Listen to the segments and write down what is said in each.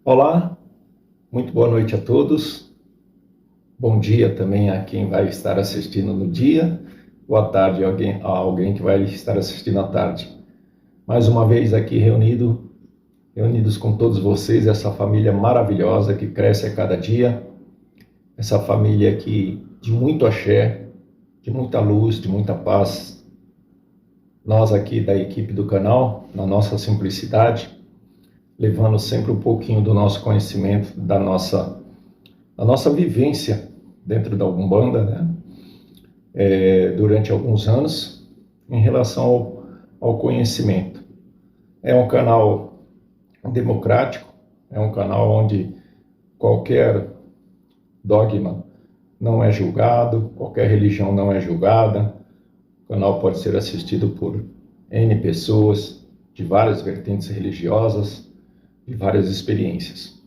Olá, muito boa noite a todos. Bom dia também a quem vai estar assistindo no dia. Boa tarde a alguém que vai estar assistindo à tarde. Mais uma vez aqui reunidos com todos vocês, essa família maravilhosa que cresce a cada dia. Essa família aqui de muito axé, de muita luz, de muita paz. Nós aqui da equipe do canal, na nossa simplicidade, levando sempre um pouquinho do nosso conhecimento, da nossa vivência dentro da Umbanda, né? Durante alguns anos, em relação ao conhecimento. É um canal democrático, é um canal onde qualquer dogma não é julgado, qualquer religião não é julgada. O canal pode ser assistido por N pessoas de várias vertentes religiosas, de várias experiências.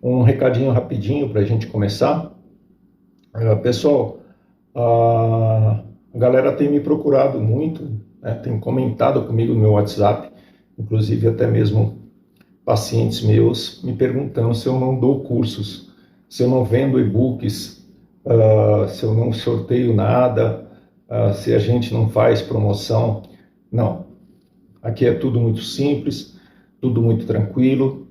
Um recadinho rapidinho para a gente começar. Pessoal, a galera tem me procurado muito, né, tem comentado comigo no meu WhatsApp, inclusive até mesmo pacientes meus me perguntando se eu não dou cursos, se eu não vendo e-books, se eu não sorteio nada, se a gente não faz promoção. Não, aqui é tudo muito simples, tudo muito tranquilo,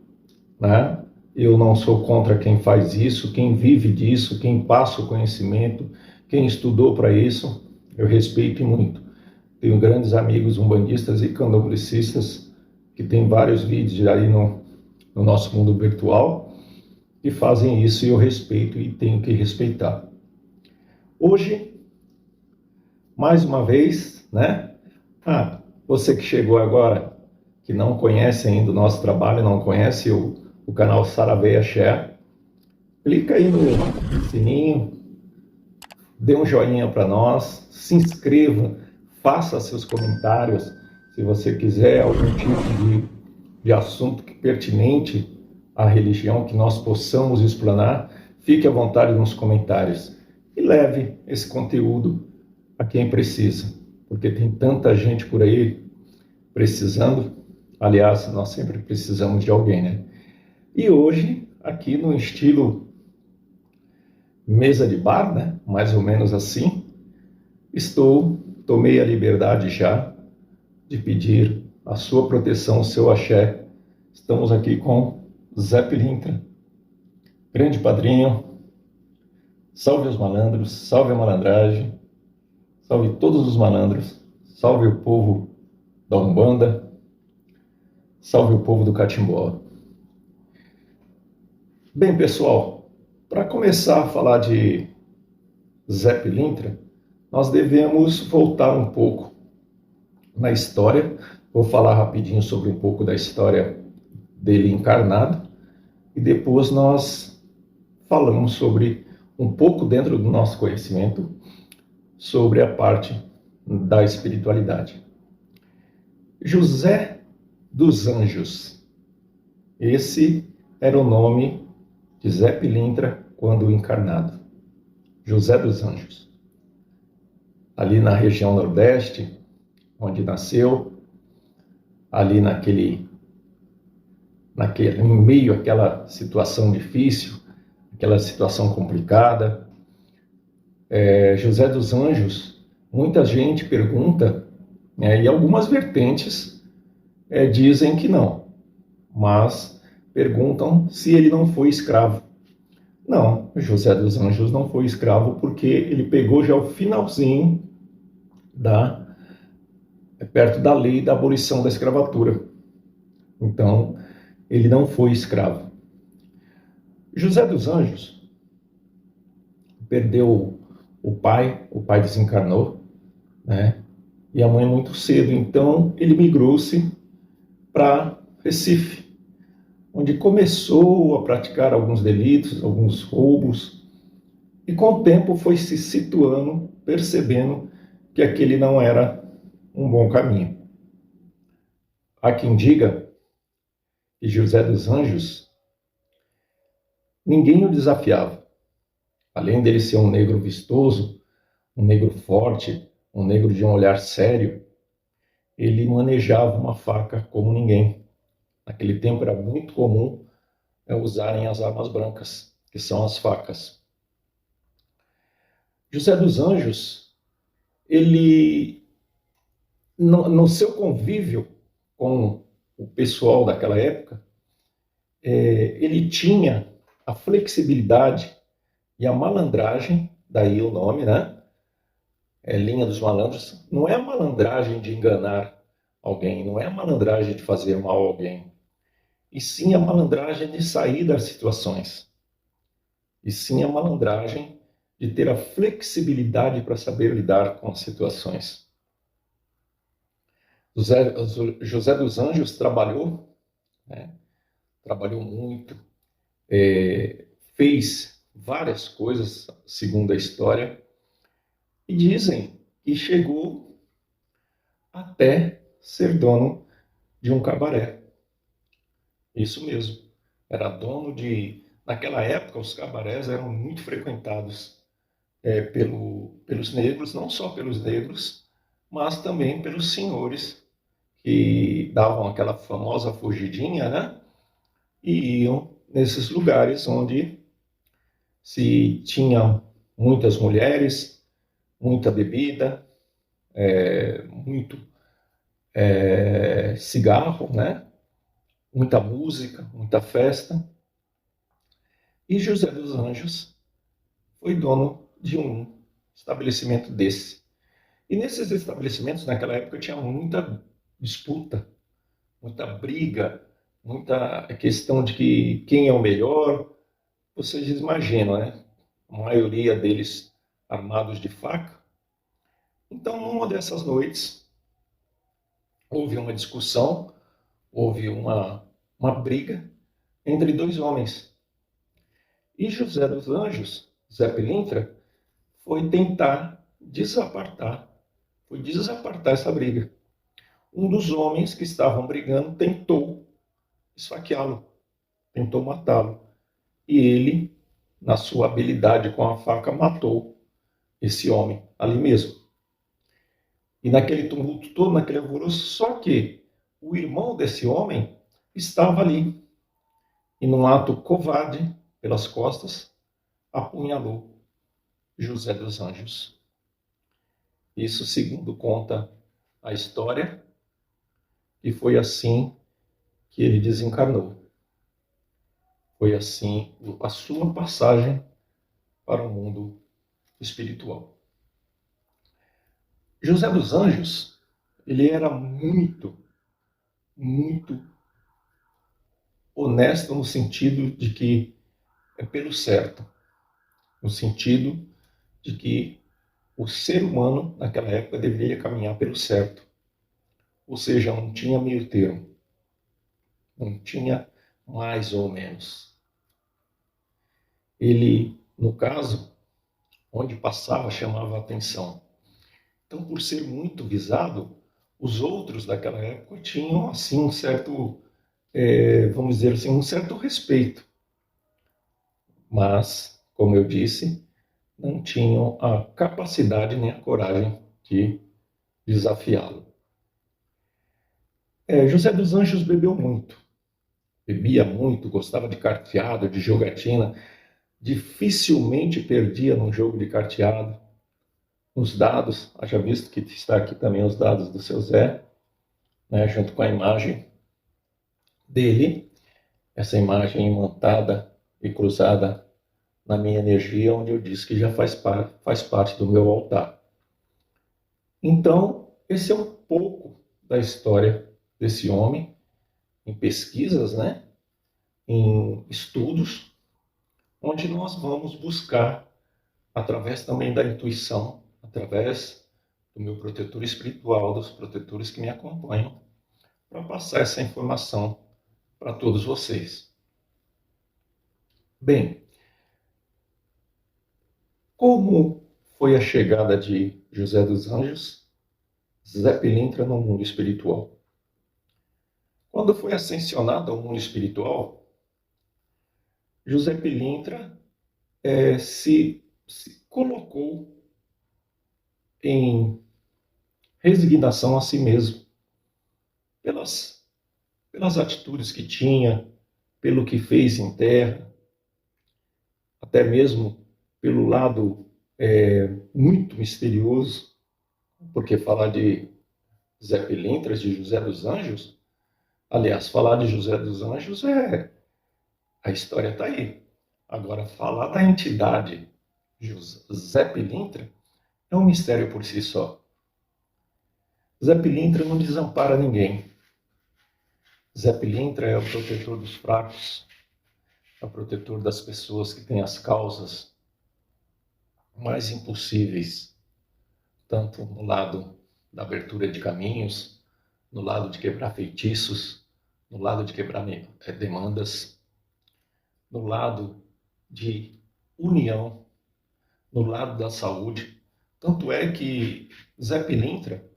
né? Eu não sou contra quem faz isso, quem vive disso, quem passa o conhecimento, quem estudou para isso, eu respeito muito. Tenho grandes amigos umbandistas e candomblecistas que têm vários vídeos aí no nosso mundo virtual que fazem isso e eu respeito e tenho que respeitar. Hoje, mais uma vez, né? Você que chegou agora, que não conhece ainda o nosso trabalho, não conhece o canal Saravei Axé, clica aí no sininho, dê um joinha para nós, se inscreva, faça seus comentários, se você quiser algum tipo de assunto pertinente à religião que nós possamos explanar, fique à vontade nos comentários e leve esse conteúdo a quem precisa, porque tem tanta gente por aí precisando. Aliás, nós sempre precisamos de alguém, né? E hoje, aqui no estilo mesa de bar, né? Mais ou menos assim, tomei a liberdade já de pedir a sua proteção, o seu axé. Estamos aqui com Zé Pilintra, grande padrinho. Salve os malandros, salve a malandragem, salve todos os malandros, salve o povo da Umbanda, salve o povo do Catimbó. Bem, pessoal, para começar a falar de Zé Pilintra, nós devemos voltar um pouco na história. Vou falar rapidinho sobre um pouco da história dele encarnado e depois nós falamos sobre um pouco dentro do nosso conhecimento sobre a parte da espiritualidade. José dos Anjos. Esse era o nome de Zé Pilintra quando encarnado. José dos Anjos. Ali na região Nordeste, onde nasceu, ali em meio àquela situação difícil, aquela situação complicada. José dos Anjos, muita gente pergunta, né, e algumas vertentes dizem que não, mas perguntam se ele não foi escravo. Não, José dos Anjos não foi escravo porque ele pegou já o finalzinho perto da lei da abolição da escravatura. Então, ele não foi escravo. José dos Anjos perdeu o pai desencarnou, né? E a mãe muito cedo, então ele migrou-se para Recife, onde começou a praticar alguns delitos, alguns roubos, e com o tempo foi se situando, percebendo que aquele não era um bom caminho. Há quem diga que José dos Anjos, ninguém o desafiava. Além dele ser um negro vistoso, um negro forte, um negro de um olhar sério, ele manejava uma faca como ninguém. Naquele tempo era muito comum usarem as armas brancas, que são as facas. José dos Anjos, ele, no seu convívio com o pessoal daquela época, ele tinha a flexibilidade e a malandragem, daí o nome, né? Linha dos malandros. Não é a malandragem de enganar alguém, não é a malandragem de fazer mal a alguém, e sim a malandragem de sair das situações, e sim a malandragem de ter a flexibilidade para saber lidar com as situações. José dos Anjos trabalhou, né? Trabalhou muito, fez várias coisas, segundo a história, e dizem que chegou até ser dono de um cabaré. Isso mesmo, era dono de... Naquela época, os cabarés eram muito frequentados pelos negros, não só pelos negros, mas também pelos senhores que davam aquela famosa fugidinha, né? E iam nesses lugares onde se tinha muitas mulheres, muita bebida, muito cigarro, né? Muita música, muita festa. E José dos Anjos foi dono de um estabelecimento desse. E nesses estabelecimentos, naquela época, tinha muita disputa, muita briga, muita questão de que quem é o melhor. Vocês imaginam, né? A maioria deles armados de faca. Então, numa dessas noites, houve uma discussão, houve uma briga entre dois homens. E José dos Anjos, Zé Pilintra, foi tentar desapartar essa briga. Um dos homens que estavam brigando tentou esfaqueá-lo, tentou matá-lo. E ele, na sua habilidade com a faca, matou esse homem ali mesmo. E naquele tumulto todo, naquele alvoroço, só que o irmão desse homem estava ali. E num ato covarde, pelas costas, apunhalou José dos Anjos. Isso segundo conta a história, e foi assim que ele desencarnou. Foi assim a sua passagem para o mundo espiritual. José dos Anjos, ele era muito, muito honesto no sentido de que é pelo certo, no sentido de que o ser humano naquela época deveria caminhar pelo certo, ou seja, não tinha meio termo, não tinha mais ou menos. Ele, no caso, onde passava, chamava a atenção. Então, por ser muito visado, os outros daquela época tinham assim um certo, vamos dizer assim, um certo respeito. Mas, como eu disse, não tinham a capacidade nem a coragem de desafiá-lo. José dos Anjos bebia muito, gostava de carteado, de jogatina, dificilmente perdia num jogo de carteado. Os dados, haja visto que está aqui também os dados do seu Zé, né, junto com a imagem dele, essa imagem imantada e cruzada na minha energia, onde eu disse que já faz parte do meu altar. Então, esse é um pouco da história desse homem, em pesquisas, né, em estudos, onde nós vamos buscar, através também da intuição, através do meu protetor espiritual, dos protetores que me acompanham, para passar essa informação para todos vocês. Bem, como foi a chegada de José dos Anjos, Zé Pilintra no mundo espiritual? Quando foi ascensionado ao mundo espiritual, José Pilintra se colocou em resignação a si mesmo, pelas atitudes que tinha, pelo que fez em terra, até mesmo pelo lado muito misterioso, porque falar de Zé Pilintras, de José dos Anjos, aliás, falar de José dos Anjos a história está aí. Agora, falar da entidade Zé Pilintra é um mistério por si só. Zé Pilintra não desampara ninguém. Zé Pilintra é o protetor dos fracos, é o protetor das pessoas que têm as causas mais impossíveis, tanto no lado da abertura de caminhos, no lado de quebrar feitiços, no lado de quebrar demandas, no lado de união, no lado da saúde. Tanto é que Zé Pilintra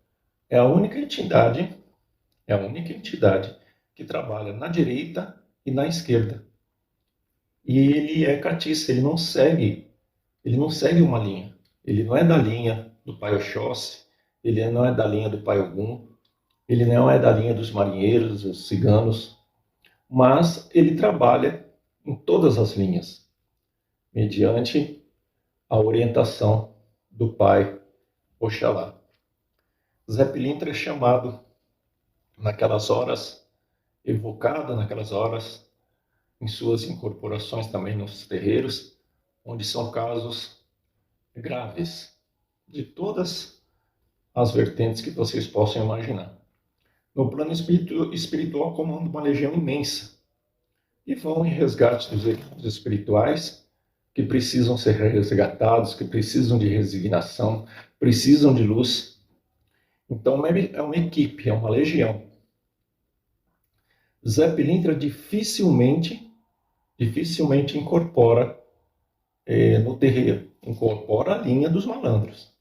é a única entidade que trabalha na direita e na esquerda. E ele é catista, ele não segue uma linha. Ele não é da linha do pai Oxóssi, ele não é da linha do pai Ogum, ele não é da linha dos marinheiros, dos ciganos, mas ele trabalha em todas as linhas, mediante a orientação do pai Oxalá. Zé Pilintra é chamado naquelas horas, evocado naquelas horas, em suas incorporações também nos terreiros, onde são casos graves, de todas as vertentes que vocês possam imaginar. No plano espiritual, comanda uma legião imensa, e vão em resgate dos equipos espirituais que precisam ser resgatados, que precisam de resignação, precisam de luz. Então é uma equipe, é uma legião. Zé Pilintra dificilmente incorpora no terreiro, incorpora a linha dos malandros.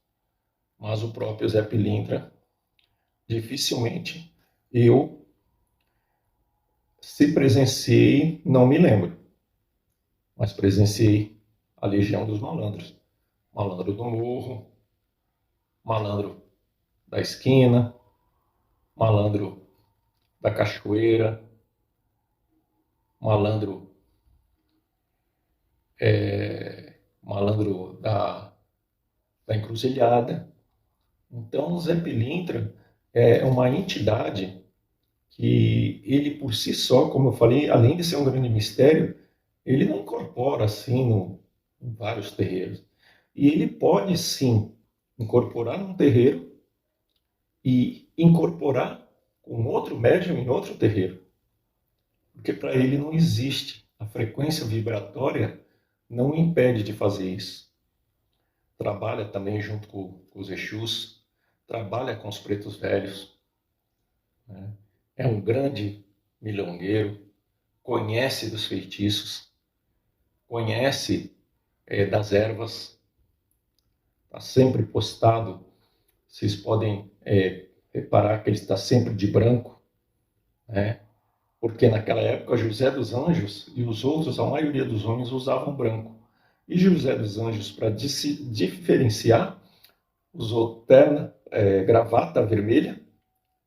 Mas o próprio Zé Pilintra, dificilmente, se presenciei, não me lembro, mas presenciei a legião dos malandros. Malandro do morro, malandro da esquina, malandro da cachoeira, malandro da encruzilhada. Então, o Zé Pilintra é uma entidade que ele por si só, como eu falei, além de ser um grande mistério, ele não incorpora assim em vários terreiros. E ele pode sim incorporar num terreiro e incorporar com outro médium em outro terreiro. Porque para ele não existe. A frequência vibratória não o impede de fazer isso. Trabalha também junto com os Exus, trabalha com os pretos velhos, né? É um grande milongueiro, conhece dos feitiços, conhece das ervas, está sempre postado. Vocês podem reparar que ele está sempre de branco, né? Porque naquela época José dos Anjos e os outros, a maioria dos homens, usavam branco. E José dos Anjos, para se diferenciar, usou terno, gravata vermelha,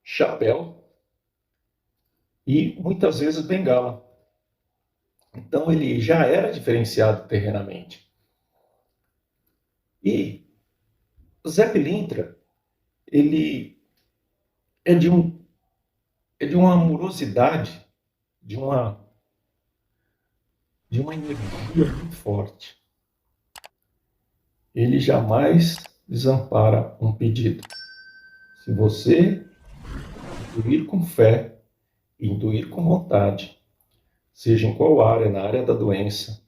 chapéu e muitas vezes bengala. Então ele já era diferenciado terrenamente. E Zé Pilintra, ele é de uma amorosidade, de uma energia muito forte. Ele jamais desampara um pedido. Se você intuir com fé, intuir com vontade, seja em qual área, na área da doença,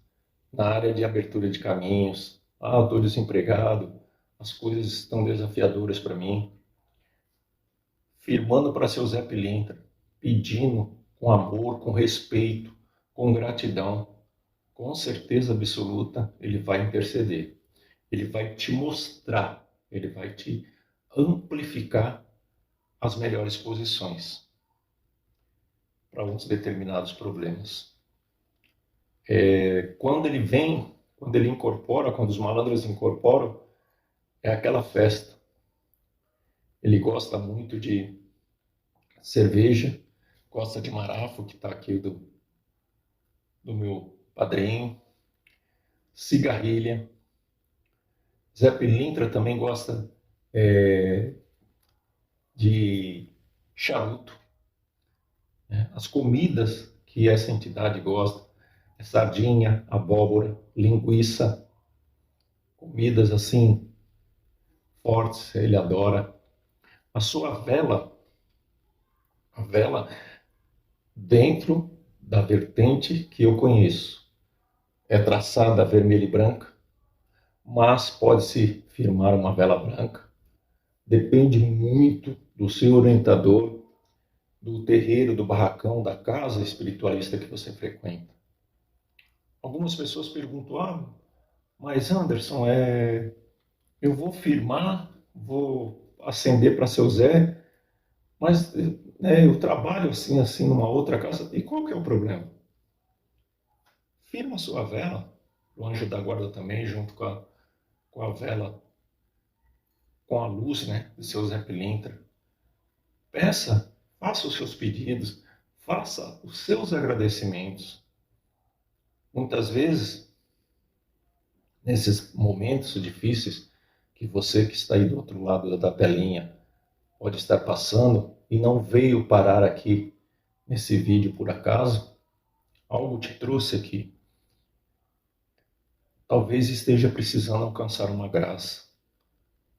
na área de abertura de caminhos, estou desempregado, as coisas estão desafiadoras para mim, firmando para seu Zé Pilintra, pedindo com amor, com respeito, com gratidão, com certeza absoluta, ele vai interceder. Ele vai te mostrar, ele vai te amplificar as melhores posições para uns determinados problemas. Quando ele incorpora, quando os malandros incorporam, é aquela festa. Ele gosta muito de cerveja, gosta de marafo, que está aqui do meu padrinho, cigarrilha. Zé Pilintra também gosta de charuto, né? As comidas que essa entidade gosta é sardinha, abóbora, linguiça, comidas assim fortes, ele adora. A sua vela, a vela dentro da vertente que eu conheço, é traçada vermelha e branca, mas pode-se firmar uma vela branca. Depende muito do seu orientador, do terreiro, do barracão, da casa espiritualista que você frequenta. Algumas pessoas perguntam, mas Anderson, eu vou firmar, vou acender para seu Zé, mas eu trabalho assim numa outra casa, e qual que é o problema? Firma a sua vela, o anjo da guarda também, junto com a vela, com a luz, né, do seu Zé Pilintra. Peça, faça os seus pedidos, faça os seus agradecimentos. Muitas vezes, nesses momentos difíceis que você que está aí do outro lado da telinha pode estar passando e não veio parar aqui nesse vídeo por acaso, algo te trouxe aqui. Talvez esteja precisando alcançar uma graça.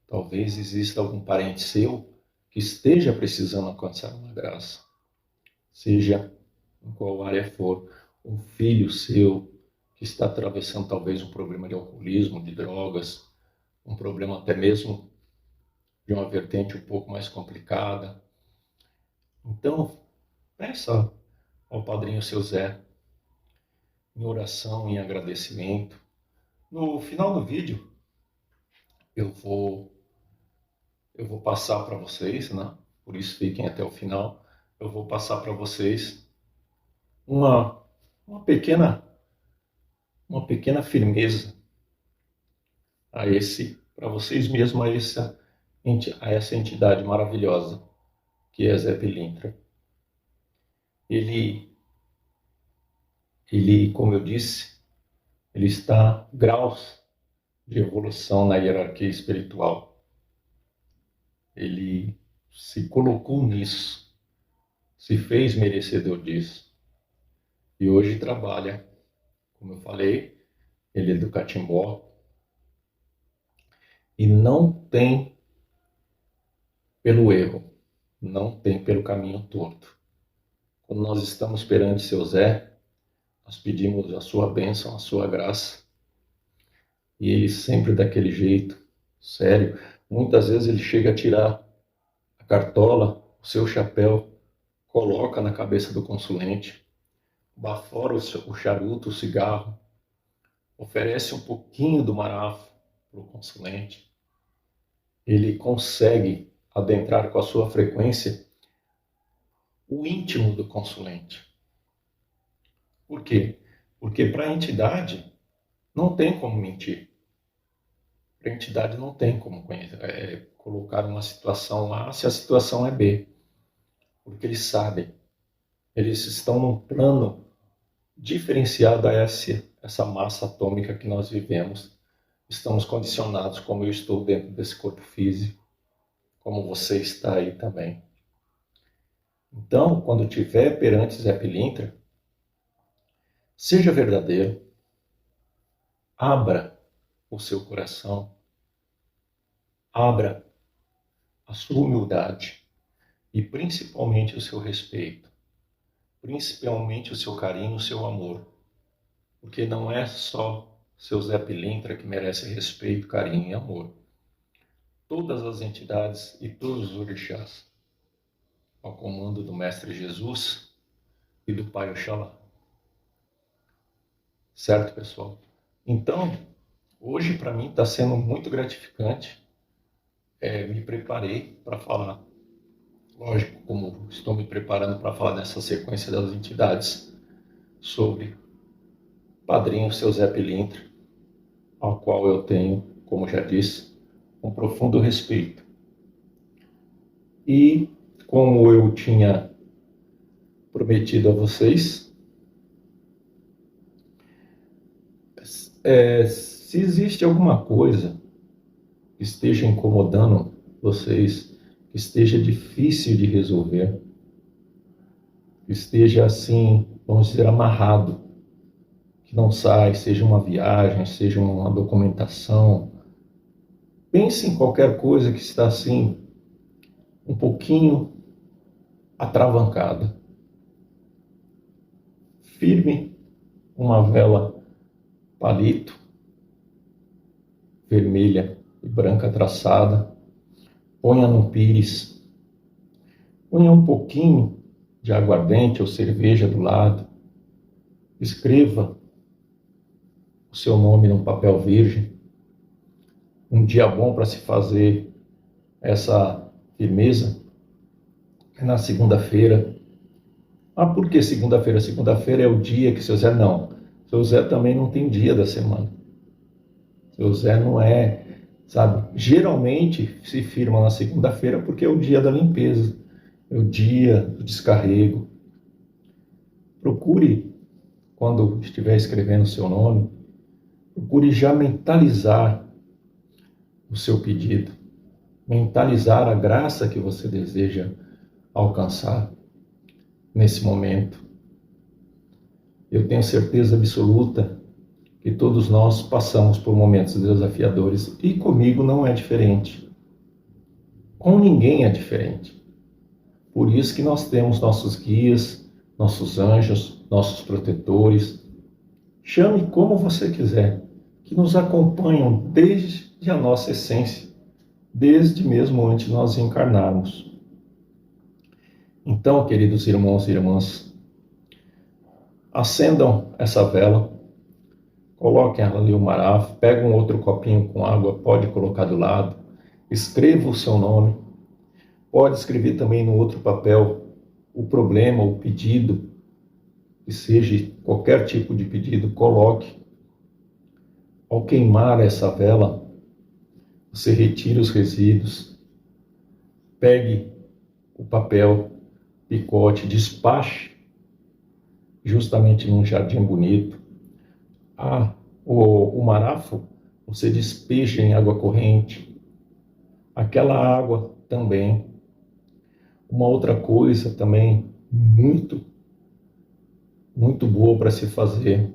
Talvez exista algum parente seu que esteja precisando alcançar uma graça. Seja em qual área for, um filho seu que está atravessando talvez um problema de alcoolismo, de drogas, um problema até mesmo de uma vertente um pouco mais complicada. Então, peça ao padrinho seu Zé, em oração, em agradecimento. No final do vídeo, eu vou passar para vocês, né? Por isso fiquem até o final. Eu vou passar para vocês uma pequena firmeza para vocês mesmos, a essa entidade maravilhosa que é Zé Pilintra. Ele, como eu disse, ele está graus de evolução na hierarquia espiritual. Ele se colocou nisso, se fez merecedor disso. E hoje trabalha, como eu falei, ele é do Catimbó, e não tem pelo erro, não tem pelo caminho torto. Quando nós estamos perante seu Zé, nós pedimos a sua bênção, a sua graça, e ele sempre daquele jeito, sério. Muitas vezes ele chega a tirar a cartola, o seu chapéu, coloca na cabeça do consulente, bafora o charuto, o cigarro, oferece um pouquinho do marafo para o consulente. Ele consegue adentrar com a sua frequência o íntimo do consulente. Por quê? Porque para a entidade não tem como mentir. Para a entidade não tem como colocar uma situação A se a situação é B. Porque eles sabem, eles estão num plano diferenciado a essa massa atômica que nós vivemos. Estamos condicionados, como eu estou dentro desse corpo físico, como você está aí também. Então, quando tiver perante Zé Pilintra, seja verdadeiro, abra o seu coração, abra a sua humildade e principalmente o seu respeito, principalmente o seu carinho, o seu amor, porque não é só seu Zé Pilintra que merece respeito, carinho e amor. Todas as entidades e todos os orixás, ao comando do Mestre Jesus e do Pai Oxalá. Certo, pessoal? Então, hoje para mim está sendo muito gratificante. Me preparei para falar, lógico, como estou me preparando para falar nessa sequência das entidades, sobre Padrinho seu Zé Pilintra, ao qual eu tenho, como já disse, um profundo respeito. E como eu tinha prometido a vocês, Se existe alguma coisa que esteja incomodando vocês, que esteja difícil de resolver, que esteja assim, vamos dizer, amarrado, que não sai, seja uma viagem, seja uma documentação, pense em qualquer coisa que está assim, um pouquinho atravancada. Firme uma vela palito, vermelha e branca traçada, ponha num pires, ponha um pouquinho de aguardente ou cerveja do lado, escreva o seu nome num papel virgem. Um dia bom para se fazer essa firmeza é na segunda-feira. Ah, por que segunda-feira? Segunda-feira é o dia que seu Zé não. Seu Zé também não tem dia da semana. Seu Zé não é, sabe? Geralmente se firma na segunda-feira porque é o dia da limpeza, é o dia do descarrego. Procure, quando estiver escrevendo o seu nome, procure já mentalizar o seu pedido, mentalizar a graça que você deseja alcançar nesse momento. Eu tenho certeza absoluta que todos nós passamos por momentos desafiadores e comigo não é diferente. Com ninguém é diferente. Por isso que nós temos nossos guias, nossos anjos, nossos protetores. Chame como você quiser, que nos acompanham desde a nossa essência, desde mesmo antes de nós encarnarmos. Então, queridos irmãos e irmãs, acendam essa vela, coloquem ali o marafo, peguem um outro copinho com água, pode colocar do lado, escreva o seu nome, pode escrever também no outro papel o problema, o pedido, que seja qualquer tipo de pedido, coloque. Ao queimar essa vela, você retira os resíduos, pegue o papel, picote, despache justamente num jardim bonito. O marafo você despeja em água corrente. Aquela água também. Uma outra coisa também muito boa para se fazer.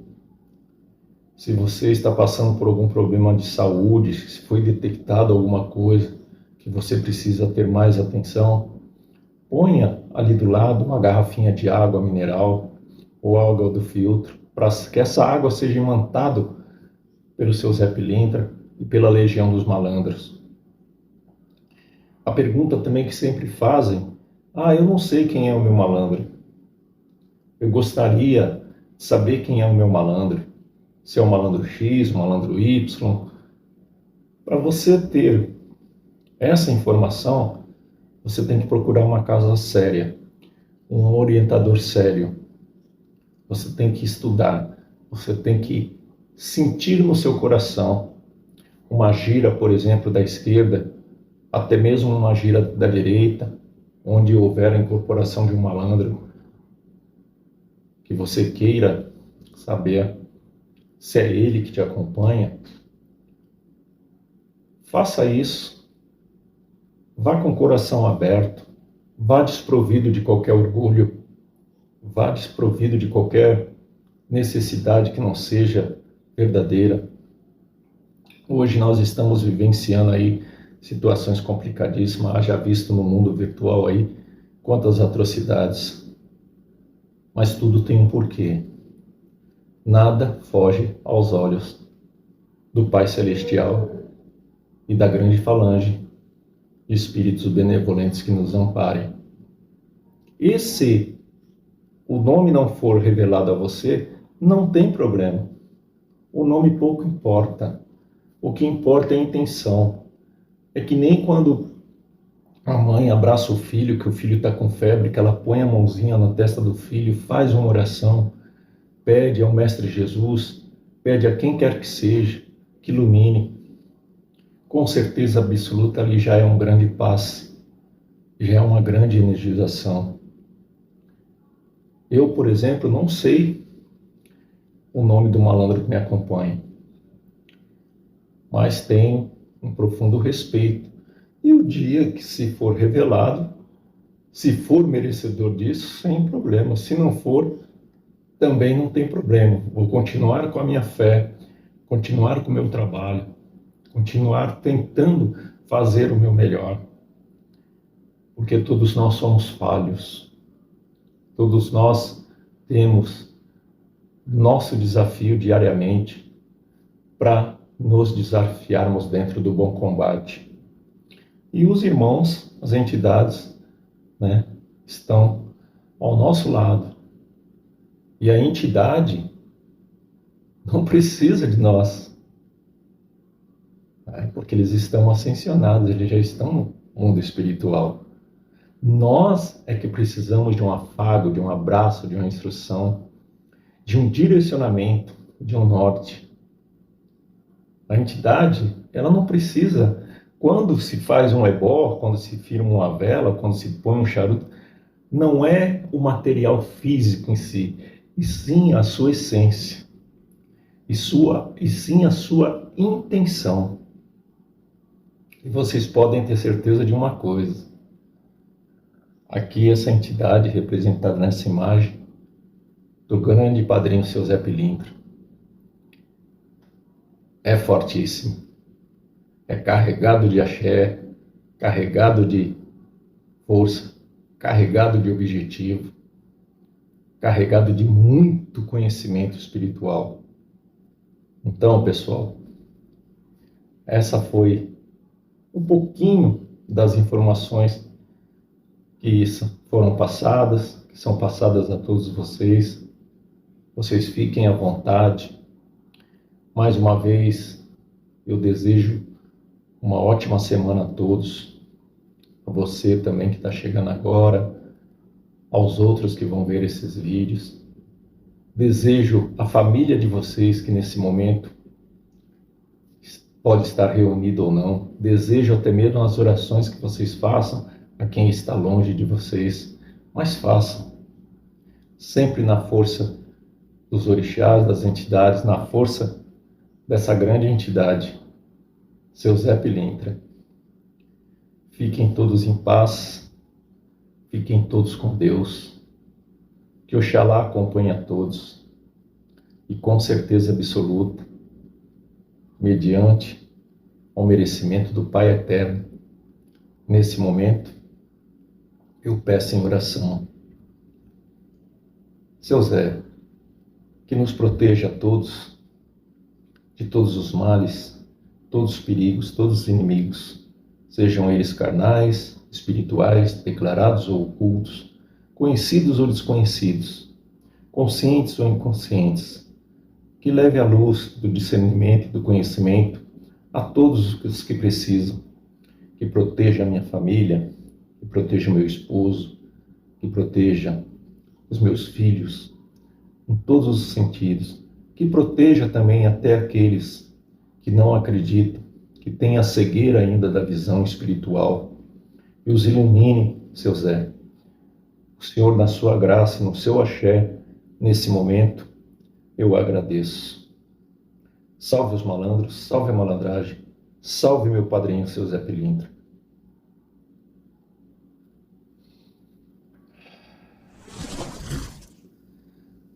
Se você está passando por algum problema de saúde, se foi detectado alguma coisa que você precisa ter mais atenção, ponha ali do lado uma garrafinha de água mineral ou água do filtro, para que essa água seja imantada pelo seu Zé Pilintra e pela Legião dos Malandros. A pergunta também que sempre fazem: eu não sei quem é o meu malandro. Eu gostaria de saber quem é o meu malandro. Se é o malandro X, o malandro Y. Para você ter essa informação, você tem que procurar uma casa séria, um orientador sério. Você tem que estudar, você tem que sentir no seu coração uma gira, por exemplo, da esquerda, até mesmo uma gira da direita, onde houver a incorporação de um malandro, que você queira saber se é ele que te acompanha. Faça isso. Vá com o coração aberto, vá desprovido de qualquer orgulho, vá desprovido de qualquer necessidade que não seja verdadeira. Hoje nós estamos vivenciando aí situações complicadíssimas, haja visto no mundo virtual aí quantas atrocidades. Mas tudo tem um porquê. Nada foge aos olhos do Pai Celestial e da grande falange de espíritos benevolentes que nos amparem. E se o nome não for revelado a você, não tem problema. O nome pouco importa. O que importa é a intenção. É que nem quando a mãe abraça o filho, que o filho está com febre, que ela põe a mãozinha na testa do filho, faz uma oração, pede ao Mestre Jesus, pede a quem quer que seja, que ilumine. Com certeza absoluta ali já é um grande passe, já é uma grande energização. Eu, por exemplo, não sei o nome do malandro que me acompanha, mas tenho um profundo respeito. E o dia que se for revelado, se for merecedor disso, sem problema. Se não for, também não tem problema. Vou continuar com a minha fé, continuar com o meu trabalho, continuar tentando fazer o meu melhor. Porque todos nós somos falhos. Todos nós temos nosso desafio diariamente para nos desafiarmos dentro do bom combate. E os irmãos, as entidades, né, estão ao nosso lado. E a entidade não precisa de nós, né, porque eles estão ascensionados, eles já estão no mundo espiritual. Nós é que precisamos de um afago, de um abraço, de uma instrução, de um direcionamento, de um norte. A entidade, ela não precisa, quando se faz um ebó, quando se firma uma vela, quando se põe um charuto, não é o material físico em si, e sim a sua essência, e sim a sua intenção. E vocês podem ter certeza de uma coisa. Aqui essa entidade representada nessa imagem do grande padrinho Seu Zé Pilintra é fortíssimo, é carregado de axé, carregado de força, carregado de objetivo, carregado de muito conhecimento espiritual. Então, pessoal, essa foi um pouquinho das informações que foram passadas, que são passadas a todos vocês. Vocês fiquem à vontade. Mais uma vez, eu desejo uma ótima semana a todos. A você também que está chegando agora, aos outros que vão ver esses vídeos. Desejo a família de vocês que nesse momento pode estar reunido ou não. Desejo até mesmo as orações que vocês façam a quem está longe de vocês, mas façam. Sempre na força dos orixás, das entidades, na força dessa grande entidade, Seu Zé Pilintra. Fiquem todos em paz, fiquem todos com Deus, que Oxalá acompanhe a todos, e com certeza absoluta, mediante o merecimento do Pai Eterno, nesse momento, eu peço em oração. Seu Zé, que nos proteja a todos, de todos os males, todos os perigos, todos os inimigos, sejam eles carnais, espirituais, declarados ou ocultos, conhecidos ou desconhecidos, conscientes ou inconscientes, que leve a luz do discernimento e do conhecimento a todos os que precisam, que proteja a minha família, que proteja o meu esposo, que proteja os meus filhos, em todos os sentidos, que proteja também até aqueles que não acreditam, que têm a cegueira ainda da visão espiritual, e os ilumine, Seu Zé. O Senhor, na sua graça e no seu axé, nesse momento, eu agradeço. Salve os malandros, salve a malandragem, salve meu padrinho, Seu Zé Pilintra.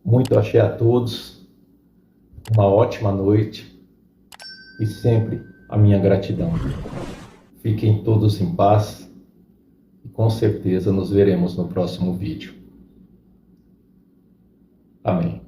Muito axé a todos, uma ótima noite e sempre a minha gratidão. Fiquem todos em paz e com certeza nos veremos no próximo vídeo. Amém.